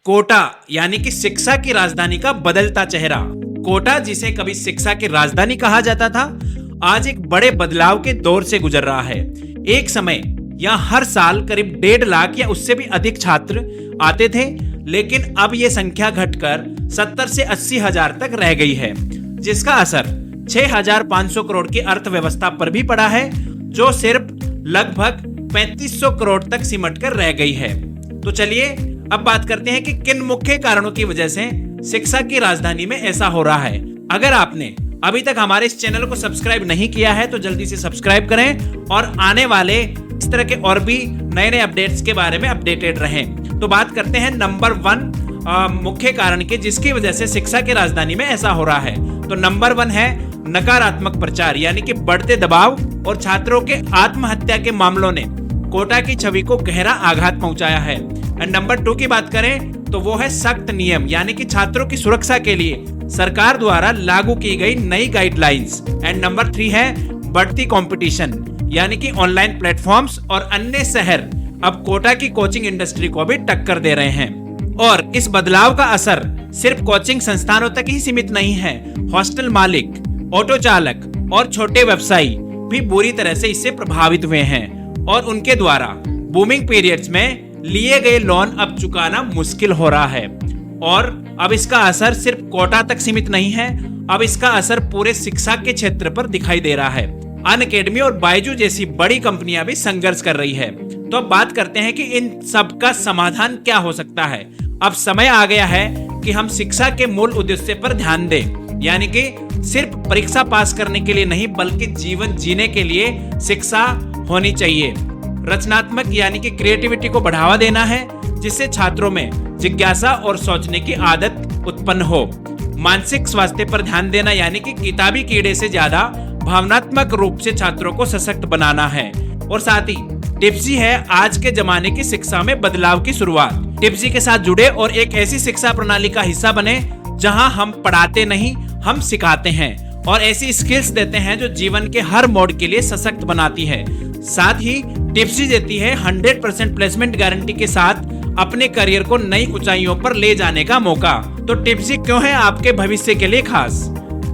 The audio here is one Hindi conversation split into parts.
कोटा यानी कि शिक्षा की राजधानी का बदलता चेहरा। कोटा, जिसे कभी शिक्षा की राजधानी कहा जाता था, आज एक बड़े बदलाव के दौर से गुजर रहा है। एक समय यहाँ हर साल करीब 1.5 लाख या उससे भी अधिक छात्र आते थे, लेकिन अब ये संख्या घटकर 70 से 80 हजार तक रह गई है, जिसका असर 6,500 करोड़ की अर्थव्यवस्था पर भी पड़ा है, जो सिर्फ लगभग 3500 करोड़ तक सिमट कर रह गई है। तो चलिए अब बात करते हैं कि किन मुख्य कारणों की वजह से शिक्षा की राजधानी में ऐसा हो रहा है। अगर आपने अभी तक हमारे इस चैनल को सब्सक्राइब नहीं किया है तो जल्दी से सब्सक्राइब करें और आने वाले इस तरह के और भी नए नए अपडेट्स के बारे में अपडेटेड रहें। तो बात करते हैं नंबर 1 मुख्य कारण की जिसकी वजह से शिक्षा की राजधानी में ऐसा हो रहा है। तो नंबर 1 है नकारात्मक प्रचार, यानी कि बढ़ते दबाव और छात्रों के आत्महत्या के मामलों ने कोटा की छवि को गहरा आघात पहुंचाया है। एंड नंबर 2 की बात करें तो वो है सख्त नियम, यानी कि छात्रों की सुरक्षा के लिए सरकार द्वारा लागू की गई नई गाइडलाइंस। एंड नंबर 3 है बढ़ती कंपटीशन, यानी कि ऑनलाइन प्लेटफॉर्म्स और अन्य शहर अब कोटा की कोचिंग इंडस्ट्री को भी टक्कर दे रहे हैं। और इस बदलाव का असर सिर्फ कोचिंग संस्थानों तक ही सीमित नहीं है। हॉस्टल मालिक, ऑटो चालक और छोटे व्यवसायी भी बुरी तरह से इससे प्रभावित हुए हैं और उनके द्वारा बूमिंग पीरियड्स में लिए गए लोन अब चुकाना मुश्किल हो रहा है। और अब इसका असर सिर्फ कोटा तक सीमित नहीं है, अब इसका असर पूरे शिक्षा के क्षेत्र पर दिखाई दे रहा है। अनअकैडमी और बायजू जैसी बड़ी कंपनियां भी संघर्ष कर रही है। तो अब बात करते हैं कि इन सब का समाधान क्या हो सकता है। अब समय आ गया है कि हम शिक्षा के मूल उद्देश्य पर ध्यान दें, यानी कि सिर्फ परीक्षा पास करने के लिए नहीं बल्कि जीवन जीने के लिए शिक्षा होनी चाहिए। रचनात्मक यानी कि क्रिएटिविटी को बढ़ावा देना है, जिससे छात्रों में जिज्ञासा और सोचने की आदत उत्पन्न हो। मानसिक स्वास्थ्य पर ध्यान देना, यानी कि किताबी कीड़े से ज्यादा भावनात्मक रूप से छात्रों को सशक्त बनाना है। और साथ ही टिप्सी है आज के जमाने की शिक्षा में बदलाव की शुरुआत। टिप्सी के साथ जुड़े और एक ऐसी शिक्षा प्रणाली का हिस्सा बने जहां हम पढ़ाते नहीं, हम सिखाते हैं और ऐसी स्किल्स देते हैं जो जीवन के हर मोड़ के लिए सशक्त बनाती है। साथ ही टिप्सी देती है 100% प्लेसमेंट गारंटी के साथ अपने करियर को नई ऊंचाइयों पर ले जाने का मौका। तो टिप्सी क्यों है आपके भविष्य के लिए खास?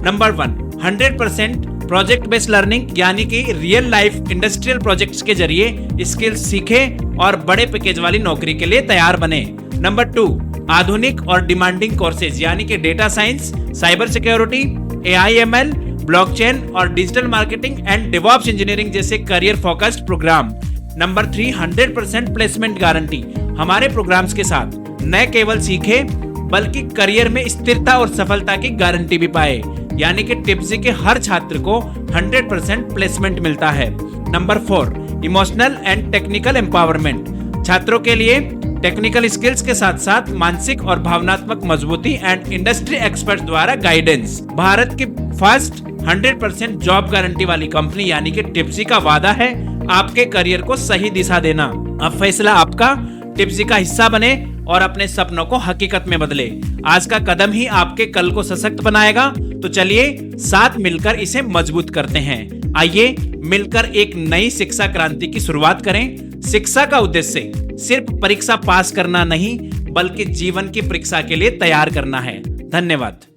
नंबर 1, 100% प्रोजेक्ट बेस्ड लर्निंग, यानी कि रियल लाइफ इंडस्ट्रियल प्रोजेक्ट्स के जरिए स्किल्स सीखे और बड़े पैकेज वाली नौकरी के लिए तैयार बने। नंबर 2, आधुनिक और डिमांडिंग कोर्सेज, यानी कि data science, cyber security, AIML, blockchain और digital marketing and DevOps engineering जैसे career focused programme. Number 3, 100% placement guarantee. हमारे प्रोग्राम्स के साथ न केवल सीखे बल्कि करियर में स्थिरता और सफलता की गारंटी भी पाए, यानी कि टिप्सी के हर छात्र को 100% प्लेसमेंट मिलता है। Number 4, emotional and technical empowerment. छात्रों के लिए टेक्निकल स्किल्स के साथ साथ मानसिक और भावनात्मक मजबूती एंड इंडस्ट्री एक्सपर्ट द्वारा गाइडेंस। भारत की फर्स्ट 100% जॉब गारंटी वाली कंपनी यानी कि टिप्सी का वादा है आपके करियर को सही दिशा देना। अब फैसला आपका। टिप्सी का हिस्सा बने और अपने सपनों को हकीकत में बदले। आज का कदम ही आपके कल को सशक्त बनाएगा। तो चलिए साथ मिलकर इसे मजबूत करते हैं। आइए मिलकर एक नई शिक्षा क्रांति की शुरुआत करें। शिक्षा का उद्देश्य सिर्फ परीक्षा पास करना नहीं बल्कि जीवन की परीक्षा के लिए तैयार करना है। धन्यवाद।